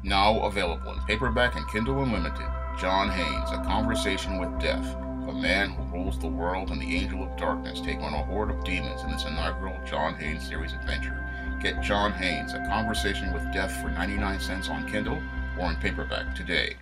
Now available in paperback and Kindle Unlimited, John Haynes, A Conversation with Death. The man who rules the world and the angel of darkness take on a horde of demons in this inaugural John Haynes series adventure. Get John Haynes, A Conversation with Death for 99 cents on Kindle or in paperback today.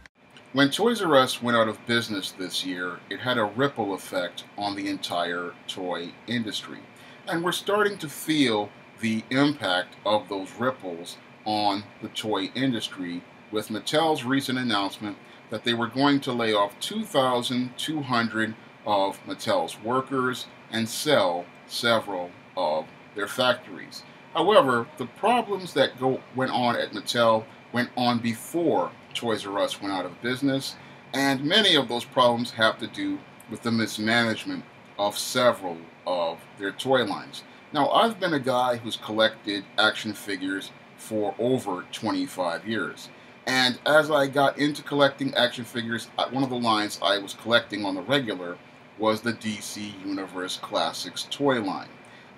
When Toys R Us went out of business this year, it had a ripple effect on the entire toy industry. And we're starting to feel the impact of those ripples on the toy industry with Mattel's recent announcement that they were going to lay off 2,200 of Mattel's workers and sell several of their factories. However, the problems that went on at Mattel went on before Toys R Us went out of business, and many of those problems have to do with the mismanagement of several of their toy lines. Now, I've been a guy who's collected action figures for over 25 years. And as I got into collecting action figures, one of the lines I was collecting on the regular was the DC Universe Classics toy line.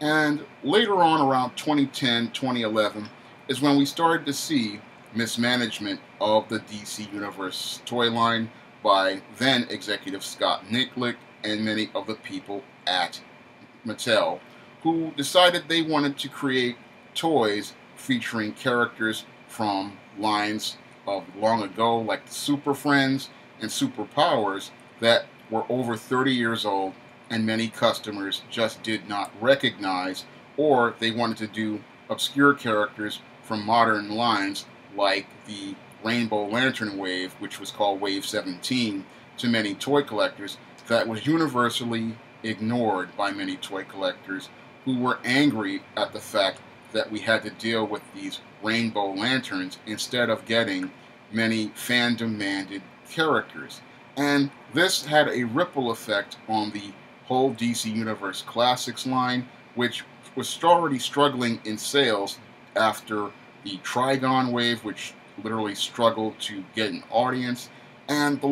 And later on, around 2010, 2011, is when we started to see mismanagement of the DC Universe toy line by then executive Scott Nicklick and many of the people at Mattel, who decided they wanted to create toys featuring characters from lines of long ago, like the Super Friends and Super Powers, that were over 30 years old and many customers just did not recognize, or they wanted to do obscure characters from modern lines like the Rainbow Lantern Wave, which was called Wave 17 to many toy collectors, that was universally ignored by many toy collectors who were angry at the fact that we had to deal with these rainbow lanterns instead of getting many fan-demanded characters. And this had a ripple effect on the whole DC Universe Classics line, which was already struggling in sales after the Trigon wave, which literally struggled to get an audience. And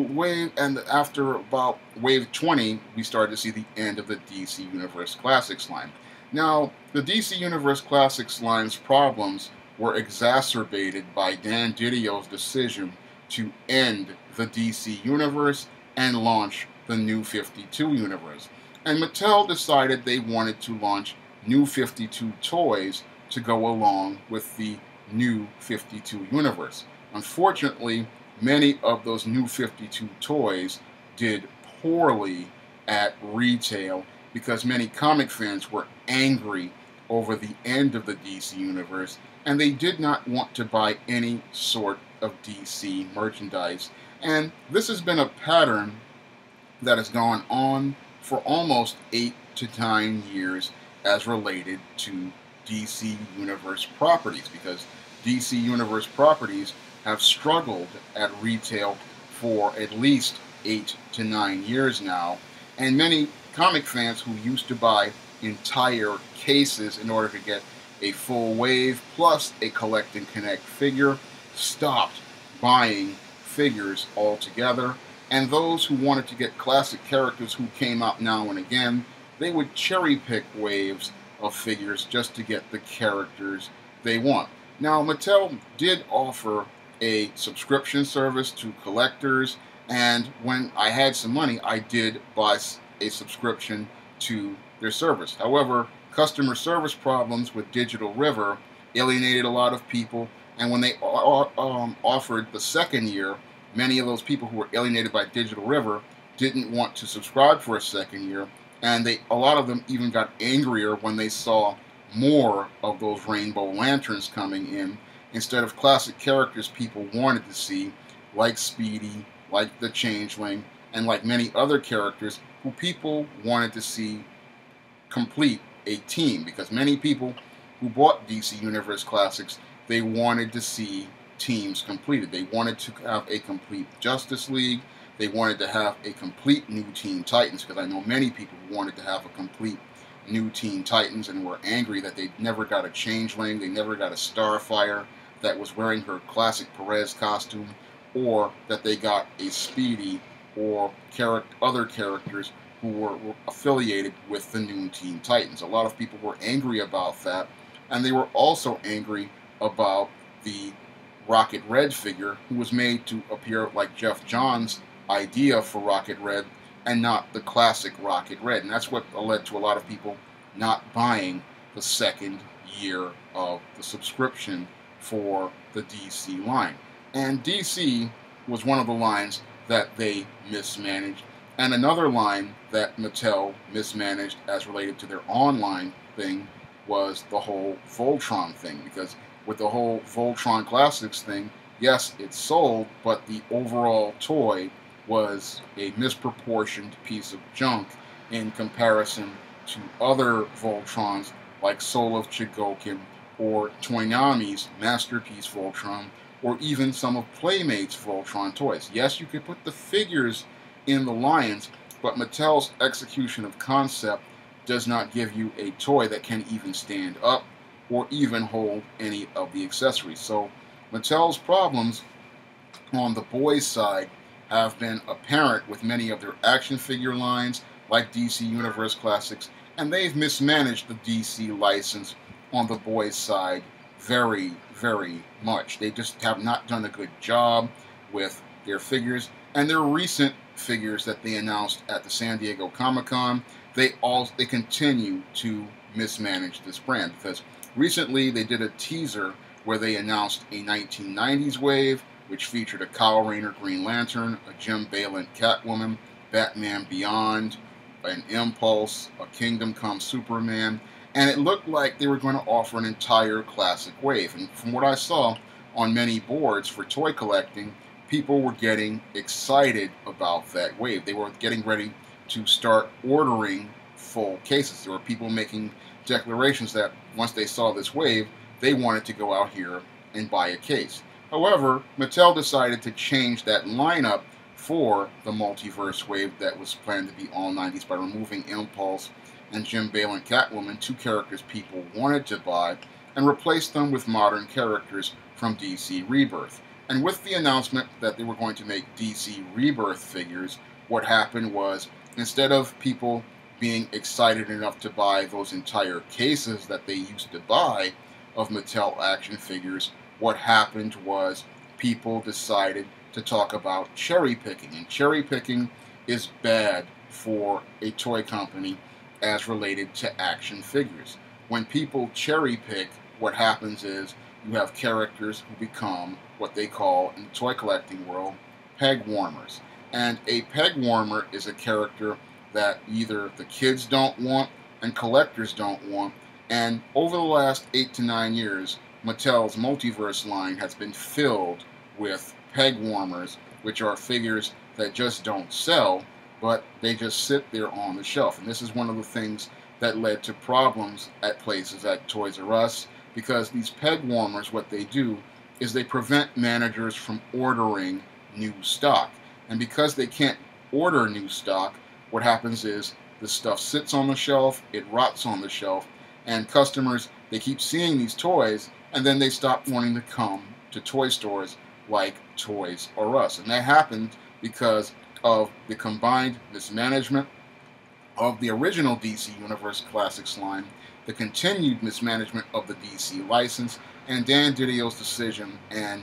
after about wave 20, we started to see the end of the DC Universe Classics line. Now, the DC Universe Classics line's problems were exacerbated by Dan Didio's decision to end the DC Universe and launch the New 52 Universe. And Mattel decided they wanted to launch New 52 toys to go along with the New 52 Universe. Unfortunately, many of those New 52 toys did poorly at retail because many comic fans were angry over the end of the DC Universe, and they did not want to buy any sort of DC merchandise. And this has been a pattern that has gone on for almost 8 to 9 years as related to DC Universe properties, because DC Universe properties have struggled at retail for at least 8 to 9 years now, and many comic fans who used to buy entire cases in order to get a full wave plus a collect and connect figure stopped buying figures altogether. And those who wanted to get classic characters who came out now and again, they would cherry pick waves of figures just to get the characters they want. Now, Mattel did offer a subscription service to collectors, and when I had some money, I did buy a subscription to their service. However, customer service problems with Digital River alienated a lot of people, and when they offered the second year, many of those people who were alienated by Digital River didn't want to subscribe for a second year, and a lot of them even got angrier when they saw more of those rainbow lanterns coming in instead of classic characters people wanted to see, like Speedy, like the Changeling, and like many other characters who people wanted to see complete a team, because many people who bought DC Universe Classics, they wanted to see teams completed. They wanted to have a complete Justice League. They wanted to have a complete new Teen Titans, because I know many people who wanted to have a complete new Teen Titans and were angry that they never got a Changeling, they never got a Starfire that was wearing her classic Perez costume, or that they got a Speedy or other characters who were affiliated with the new Teen Titans. A lot of people were angry about that, and they were also angry about the Rocket Red figure, who was made to appear like Jeff Johns' idea for Rocket Red and not the classic Rocket Red. And that's what led to a lot of people not buying the second year of the subscription for the DC line. And DC was one of the lines that they mismanaged. And another line that Mattel mismanaged as related to their online thing was the whole Voltron thing. Because with the whole Voltron Classics thing, yes, it sold, but the overall toy was a misproportioned piece of junk in comparison to other Voltrons like Soul of Chigokin or Toynami's Masterpiece Voltron, or even some of Playmate's Voltron toys. Yes, you could put the figures in the lines, but Mattel's execution of concept does not give you a toy that can even stand up or even hold any of the accessories. So Mattel's problems on the boys' side have been apparent with many of their action figure lines like DC Universe Classics, and they've mismanaged the DC license on the boys' side very, very much. They just have not done a good job with their figures, and their recent figures that they announced at the San Diego Comic-Con, they continue to mismanage this brand, because recently they did a teaser where they announced a 1990s wave which featured a Kyle Rayner Green Lantern, a Jim Balent Catwoman, Batman Beyond, an Impulse, a Kingdom Come Superman, and it looked like they were going to offer an entire classic wave. And from what I saw on many boards for toy collecting, people were getting excited about that wave. They were getting ready to start ordering full cases. There were people making declarations that once they saw this wave, they wanted to go out here and buy a case. However, Mattel decided to change that lineup for the multiverse wave that was planned to be all 90s by removing Impulse and Jim Balent Catwoman, two characters people wanted to buy, and replace them with modern characters from DC Rebirth. And with the announcement that they were going to make DC Rebirth figures, what happened was, instead of people being excited enough to buy those entire cases that they used to buy of Mattel action figures, what happened was people decided to talk about cherry picking. And cherry picking is bad for a toy company as related to action figures. When people cherry pick, what happens is you have characters who become what they call, in the toy collecting world, peg warmers. And a peg warmer is a character that either the kids don't want and collectors don't want. And over the last 8 to 9 years, Mattel's Multiverse line has been filled with peg warmers, which are figures that just don't sell, but they just sit there on the shelf. And this is one of the things that led to problems at places like Toys R Us, because these peg warmers, what they do is they prevent managers from ordering new stock. And because they can't order new stock, what happens is the stuff sits on the shelf, it rots on the shelf, and customers, they keep seeing these toys, and then they stop wanting to come to toy stores like Toys R Us. And that happened because of the combined mismanagement of the original DC Universe Classics line, the continued mismanagement of the DC license, and Dan Didio's decision and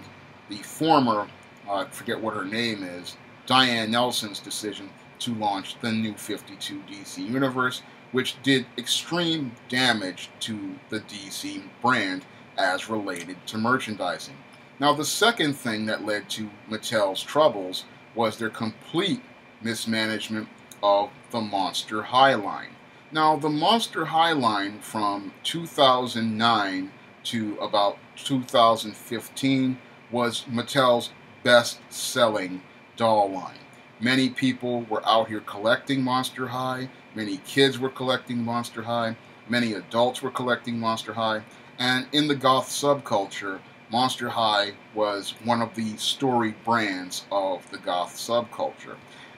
the former, I forget what her name is, Diane Nelson's decision to launch the new 52 DC Universe, which did extreme damage to the DC brand as related to merchandising. Now, the second thing that led to Mattel's troubles was their complete mismanagement of the Monster High line. Now, the Monster High line from 2009 to about 2015 was Mattel's best-selling doll line. Many people were out here collecting Monster High, many kids were collecting Monster High, many adults were collecting Monster High, and in the goth subculture, Monster High was one of the storied brands of the goth subculture.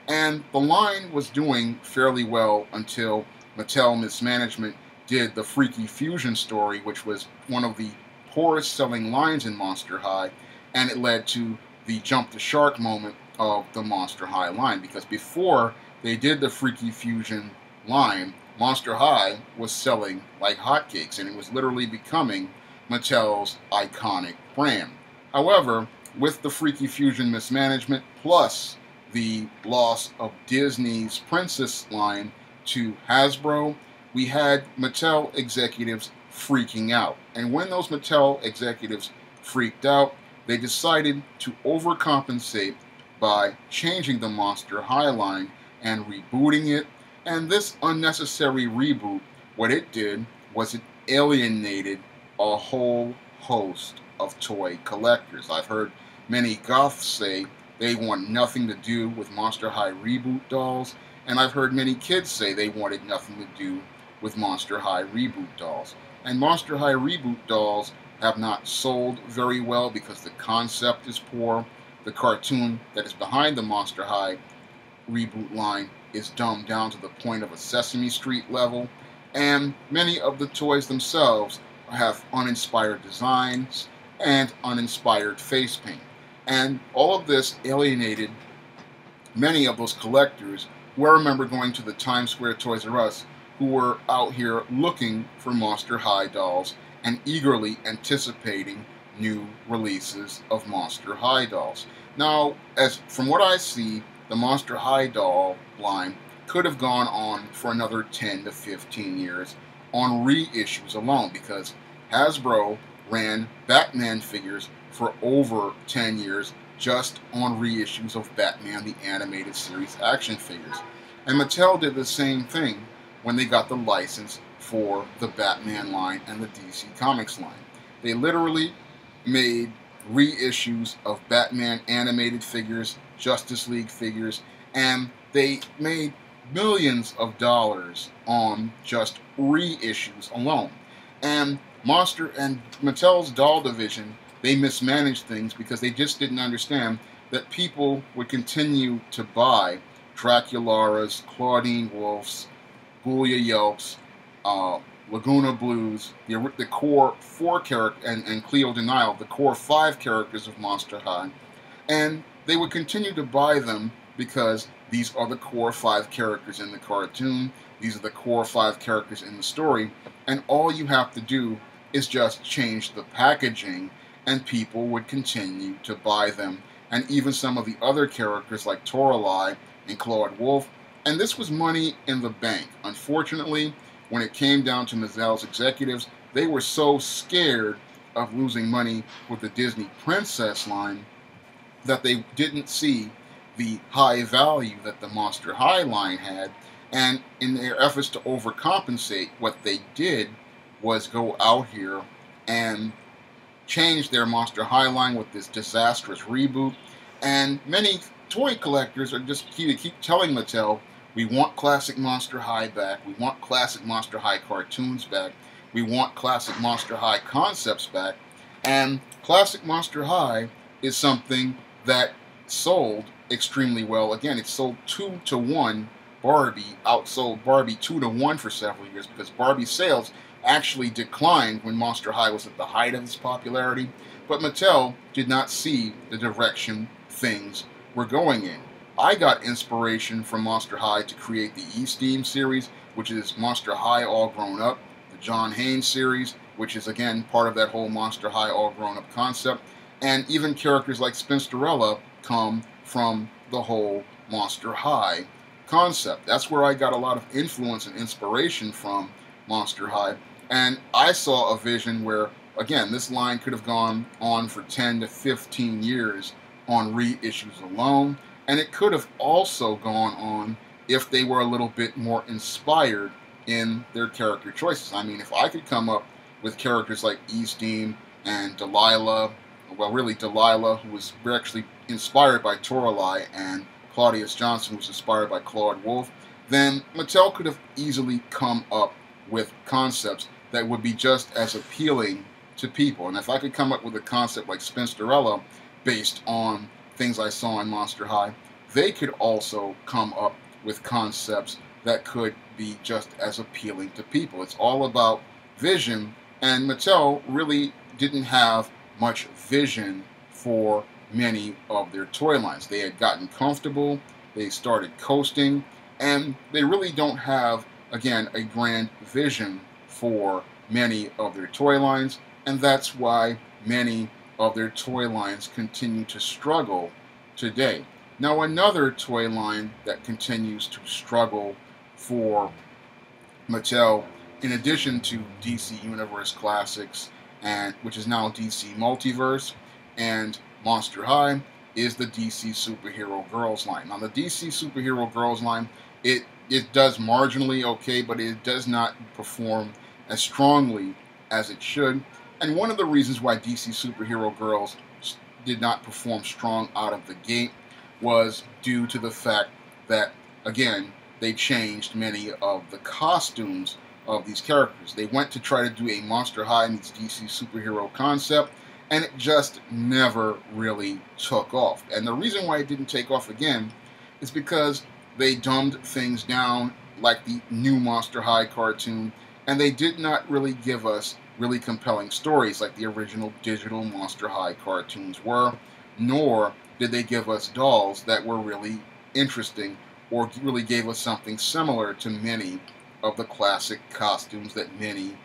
And the line was doing fairly well until Mattel Mismanagement did the Freaky Fusion story, which was one of the poorest selling lines in Monster High, and it led to the jump the shark moment of the Monster High line, because before they did the Freaky Fusion line, Monster High was selling like hotcakes, and it was literally becoming Mattel's iconic brand. However, with the Freaky Fusion mismanagement plus the loss of Disney's Princess line to Hasbro, we had Mattel executives freaking out. And when those Mattel executives freaked out, they decided to overcompensate by changing the Monster High line and rebooting it. And this unnecessary reboot, what it did was it alienated a whole host of toy collectors. I've heard many goths say they want nothing to do with Monster High reboot dolls, and I've heard many kids say they wanted nothing to do with Monster High reboot dolls. And Monster High reboot dolls have not sold very well because the concept is poor. The cartoon that is behind the Monster High reboot line is dumbed down to the point of a Sesame Street level, and many of the toys themselves have uninspired designs and uninspired face paint. And all of this alienated many of those collectors who I remember going to the Times Square Toys R Us who were out here looking for Monster High dolls and eagerly anticipating new releases of Monster High dolls. Now, as from what I see, the Monster High doll line could have gone on for another 10 to 15 years on reissues alone, because Hasbro ran Batman figures for over 10 years just on reissues of Batman the Animated Series action figures. And Mattel did the same thing when they got the license for the Batman line and the DC Comics line. They literally made reissues of Batman animated figures, Justice League figures, and they made millions of dollars on just reissues alone. And Mattel's doll division, they mismanaged things because they just didn't understand that people would continue to buy Dracularas, Claudine Wolfs, Ghoulia Yelps, Laguna Blues, the core 4 characters, and Cleo Denial, the core 5 characters of Monster High. And they would continue to buy them because these are the core 5 characters in the cartoon, these are the core 5 characters in the story, and all you have to do is just change the packaging and people would continue to buy them. And even some of the other characters like Toralei and Claude Wolf, and this was money in the bank. Unfortunately, when it came down to Mattel's executives, they were so scared of losing money with the Disney Princess line that they didn't see the high value that the Monster High line had, and in their efforts to overcompensate, what they did was go out here and change their Monster High line with this disastrous reboot. And many toy collectors are just keep telling Mattel, we want classic Monster High back, we want classic Monster High cartoons back, we want classic Monster High concepts back. And classic Monster High is something that sold extremely well. Again, it sold 2-to-1. Barbie outsold Barbie 2-to-1 for several years because Barbie's sales actually declined when Monster High was at the height of its popularity. But Mattel did not see the direction things were going in. I got inspiration from Monster High to create the E-Steam series, which is Monster High All Grown Up, the John Haynes series, which is again part of that whole Monster High All Grown Up concept, and even characters like Spinsterella come from the whole Monster High concept. That's where I got a lot of influence and inspiration from Monster High, and I saw a vision where, again, this line could have gone on for 10 to 15 years on reissues alone, and it could have also gone on if they were a little bit more inspired in their character choices. I mean, if I could come up with characters like E-Steam and Delilah, well, really Delilah, who was actually inspired by Toralei, and Claudius Johnson, who was inspired by Claude Wolf, then Mattel could have easily come up with concepts that would be just as appealing to people. And if I could come up with a concept like Spinsterella based on things I saw in Monster High, they could also come up with concepts that could be just as appealing to people. It's all about vision, and Mattel really didn't have much vision for many of their toy lines. They had gotten comfortable, they started coasting, and they really don't have, again, a grand vision for many of their toy lines, and that's why many of their toy lines continue to struggle today. Now, another toy line that continues to struggle for Mattel, in addition to DC Universe Classics, and which is now DC Multiverse and Monster High, is the DC Superhero Girls line. Now, the DC Superhero Girls line, it does marginally okay, but it does not perform as strongly as it should. And one of the reasons why DC Superhero Girls did not perform strong out of the gate was due to the fact that, again, they changed many of the costumes of these characters. They went to try to do a Monster High meets DC superhero concept, and it just never really took off. And the reason why it didn't take off again is because they dumbed things down like the new Monster High cartoon, and they did not really give us really compelling stories like the original digital Monster High cartoons were, nor did they give us dolls that were really interesting or really gave us something similar to many of the classic costumes that many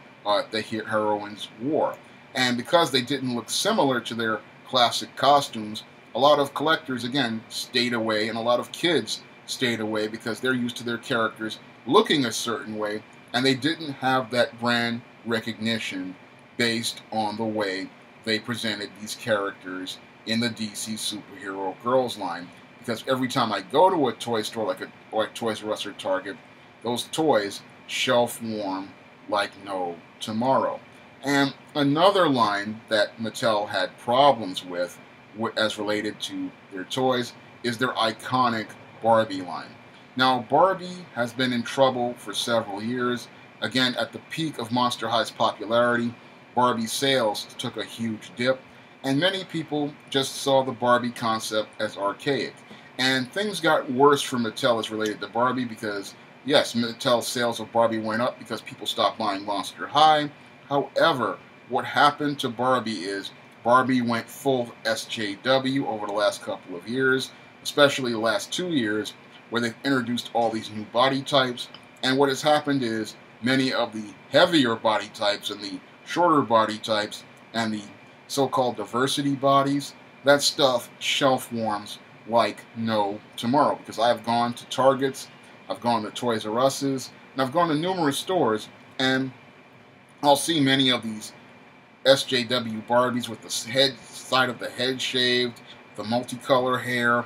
the heroines wore. And because they didn't look similar to their classic costumes, a lot of collectors, again, stayed away, and a lot of kids stayed away because they're used to their characters looking a certain way, and they didn't have that brand recognition based on the way they presented these characters in the DC Superhero Girls line. Because every time I go to a toy store like Toys R Us or Target, those toys shelf warm like no tomorrow. And another line that Mattel had problems with as related to their toys is their iconic Barbie line. Now, Barbie has been in trouble for several years. Again, at the peak of Monster High's popularity, Barbie sales took a huge dip, and many people just saw the Barbie concept as archaic. And things got worse for Mattel as related to Barbie because, yes, Mattel's sales of Barbie went up because people stopped buying Monster High. However, what happened to Barbie is Barbie went full SJW over the last couple of years, especially the last 2 years, where they've introduced all these new body types. And what has happened is many of the heavier body types and the shorter body types and the so-called diversity bodies, that stuff shelf warms like no tomorrow. Because I've gone to Targets, I've gone to Toys R Us's, and I've gone to numerous stores, and I'll see many of these SJW Barbies with the side of the head shaved, the multicolor hair,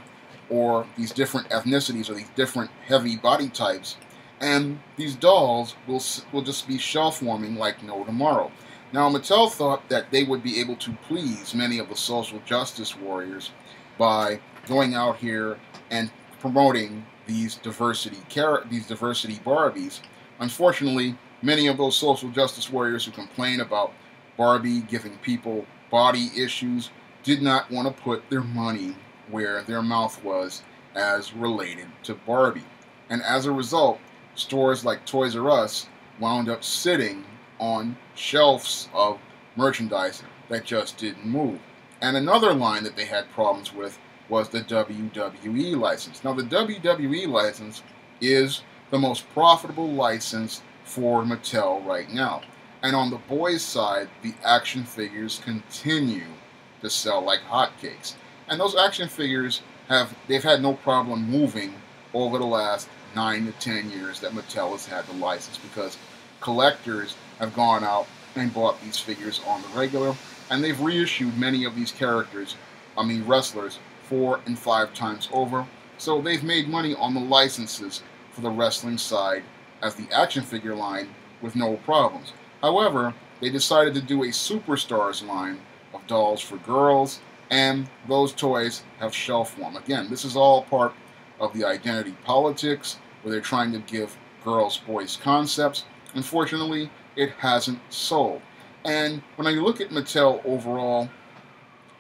or these different ethnicities or these different heavy body types, and these dolls will just be shelf warming like no tomorrow. Now, Mattel thought that they would be able to please many of the social justice warriors by going out here and promoting these diversity Barbies. Unfortunately, many of those social justice warriors who complain about Barbie giving people body issues did not want to put their money where their mouth was as related to Barbie. And as a result, stores like Toys R Us wound up sitting on shelves of merchandise that just didn't move. And another line that they had problems with was the WWE license. Now, the WWE license is the most profitable license for Mattel right now. And on the boys' side, the action figures continue to sell like hotcakes. And those action figures they've had no problem moving over the last 9 to 10 years that Mattel has had the license, because collectors have gone out and bought these figures on the regular, and they've reissued many of these wrestlers 4 and 5 times over. So they've made money on the licenses for the wrestling side as the action figure line with no problems. However, they decided to do a Superstars line of dolls for girls, and those toys have shelf warm. Again, this is all part of the identity politics, where they're trying to give girls boys concepts. Unfortunately, it hasn't sold. And when I look at Mattel overall,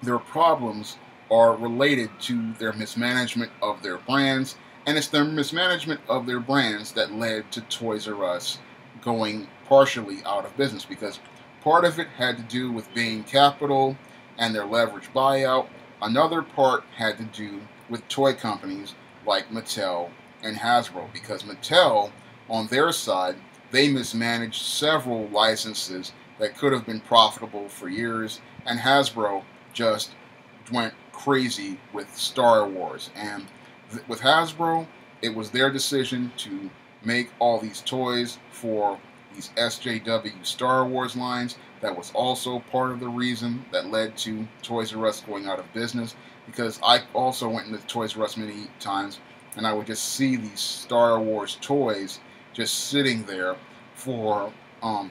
their problems are related to their mismanagement of their brands, and it's their mismanagement of their brands that led to Toys R Us going partially out of business, because part of it had to do with Bain Capital and their leverage buyout. Another part had to do with toy companies like Mattel and Hasbro, because Mattel, on their side, they mismanaged several licenses that could have been profitable for years, and Hasbro just went crazy with Star Wars. And with Hasbro, it was their decision to make all these toys for these SJW Star Wars lines. That was also part of the reason that led to Toys R Us going out of business, because I also went into Toys R Us many times and I would just see these Star Wars toys just sitting there for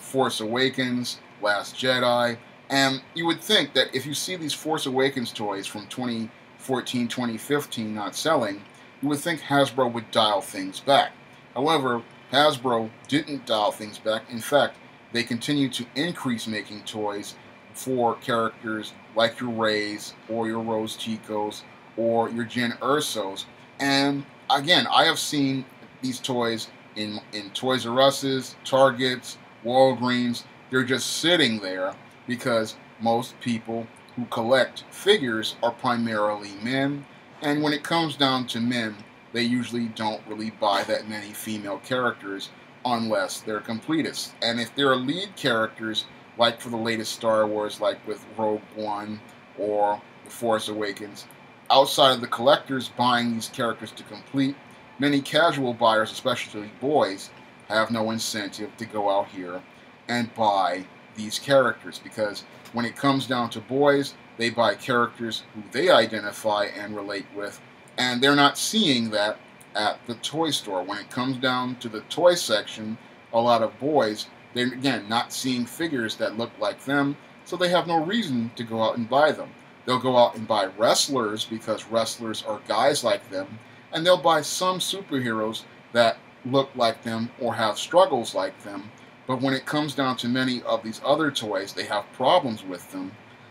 Force Awakens, Last Jedi, and you would think that if you see these Force Awakens toys from 2014, 2015 not selling, you would think Hasbro would dial things back. However, Hasbro didn't dial things back. In fact, they continued to increase making toys for characters like your Reys or your Rose Ticos or your Jyn Ersos. And again, I have seen these toys in Toys R Us's, Target's, Walgreens. They're just sitting there because most people who collect figures are primarily men. And when it comes down to men, they usually don't really buy that many female characters unless they're completists. And if there are lead characters, like for the latest Star Wars, like with Rogue One or The Force Awakens, outside of the collectors buying these characters to complete, many casual buyers, especially boys, have no incentive to go out here and buy these characters, because when it comes down to boys, they buy characters who they identify and relate with, and they're not seeing that at the toy store. When it comes down to the toy section, a lot of boys, they're again not seeing figures that look like them, so they have no reason to go out and buy them. They'll go out and buy wrestlers because wrestlers are guys like them, and they'll buy some superheroes that look like them or have struggles like them. But when it comes down to many of these other toys, they have problems with them.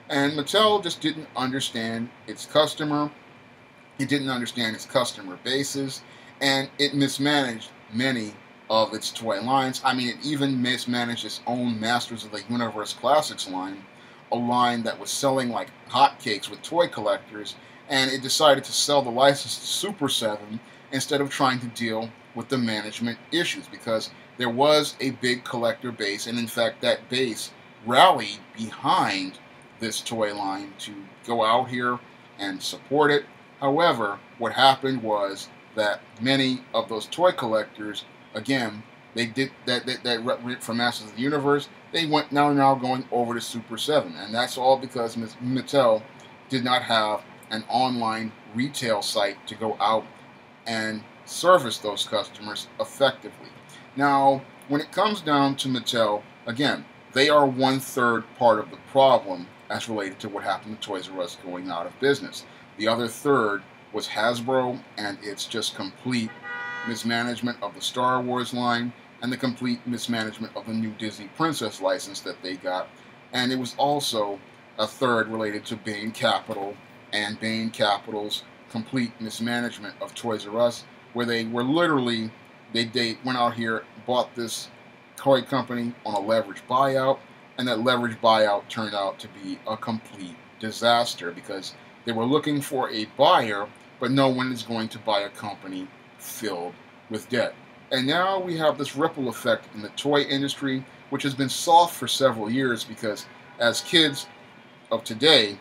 And Mattel just didn't understand its customer. It didn't understand its customer bases. And it mismanaged many of its toy lines. I mean, it even mismanaged its own Masters of the Universe Classics line, a line that was selling like hotcakes with toy collectors. And it decided to sell the license to Super 7 instead of trying to deal with the management issues, because there was a big collector base, and in fact that base rallied behind this toy line to go out here and support it. However, what happened was that many of those toy collectors, again, they did that from Masters of the Universe, they went now going over to Super 7, and that's all because Mattel did not have an online retail site to go out and service those customers effectively. Now, when it comes down to Mattel, again, they are 1/3 part of the problem as related to what happened to Toys R Us going out of business. The other third was Hasbro and its just complete mismanagement of the Star Wars line and the complete mismanagement of the new Disney Princess license that they got. And it was also a third related to Bain Capital and Bain Capital's complete mismanagement of Toys R Us, where they were literally, they went out here, bought this toy company on a leverage buyout, and that leverage buyout turned out to be a complete disaster because they were looking for a buyer, but no one is going to buy a company filled with debt. And now we have this ripple effect in the toy industry, which has been soft for several years, because as kids of today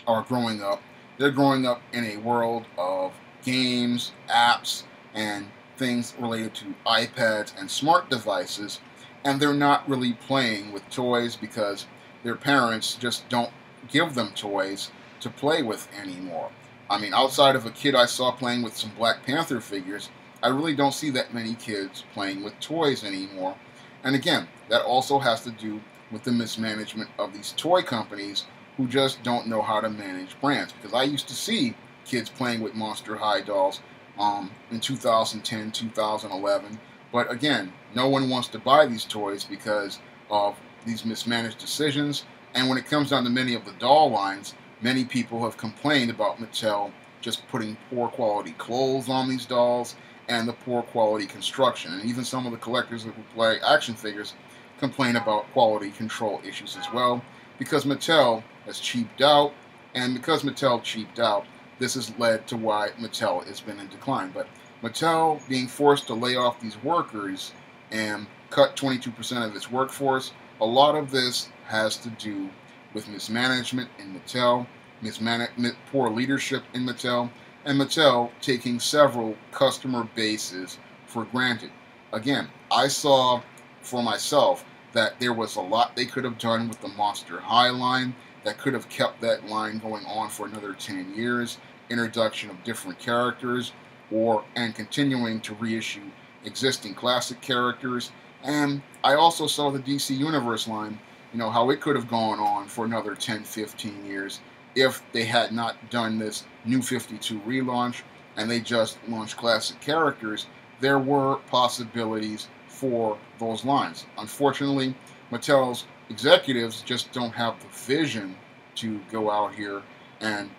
are growing up, they're growing up in a world of games, apps, and things related to iPads and smart devices, and they're not really playing with toys because their parents just don't give them toys to play with anymore. I mean, outside of a kid I saw playing with some Black Panther figures, I really don't see that many kids playing with toys anymore. And again, that also has to do with the mismanagement of these toy companies who just don't know how to manage brands. Because I used to see kids playing with Monster High dolls in 2010, 2011. But again, no one wants to buy these toys because of these mismanaged decisions. And when it comes down to many of the doll lines, many people have complained about Mattel just putting poor quality clothes on these dolls and the poor quality construction. And even some of the collectors who play action figures complain about quality control issues as well, because Mattel has cheaped out, and because Mattel cheaped out, this has led to why Mattel has been in decline. But Mattel being forced to lay off these workers and cut 22% of its workforce, a lot of this has to do with mismanagement in Mattel, poor leadership in Mattel, and Mattel taking several customer bases for granted. Again, I saw for myself that there was a lot they could have done with the Monster High line that could have kept that line going on for another 10 years, introduction of different characters, and continuing to reissue existing classic characters. And I also saw the DC Universe line, how it could have gone on for another 10, 15 years if they had not done this New 52 relaunch and they just launched classic characters. There were possibilities for those lines. Unfortunately, Mattel's executives just don't have the vision to go out here and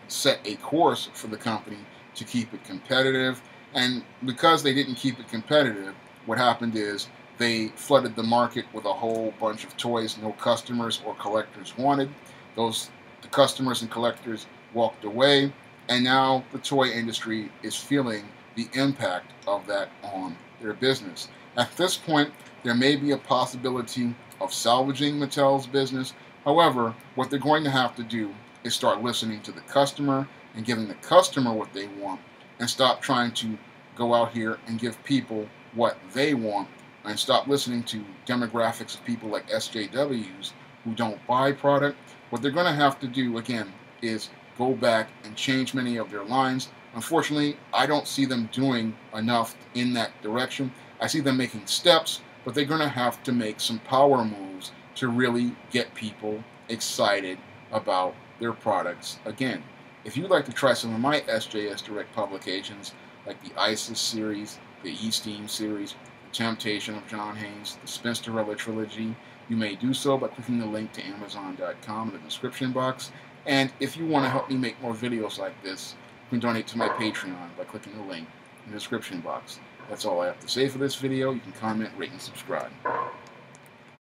set a course for the company to keep it competitive. And because they didn't keep it competitive, what happened is they flooded the market with a whole bunch of toys no customers or collectors wanted. The customers and collectors walked away, and now the toy industry is feeling the impact of that on their business. At this point, there may be a possibility of salvaging Mattel's business. However, what they're going to have to do is start listening to the customer and giving the customer what they want, and stop trying to go out here and give people what they want, and stop listening to demographics of people like SJWs who don't buy product. What they're going to have to do, again, is go back and change many of their lines. Unfortunately, I don't see them doing enough in that direction. I see them making steps, but they're going to have to make some power moves to really get people excited about their products again. If you'd like to try some of my SJS Direct publications, like the ISIS series, the E-Steam series, the Temptation of John Haynes, the Spinsterella trilogy, you may do so by clicking the link to Amazon.com in the description box. And if you want to help me make more videos like this, you can donate to my Patreon by clicking the link in the description box. That's all I have to say for this video. You can comment, rate, and subscribe.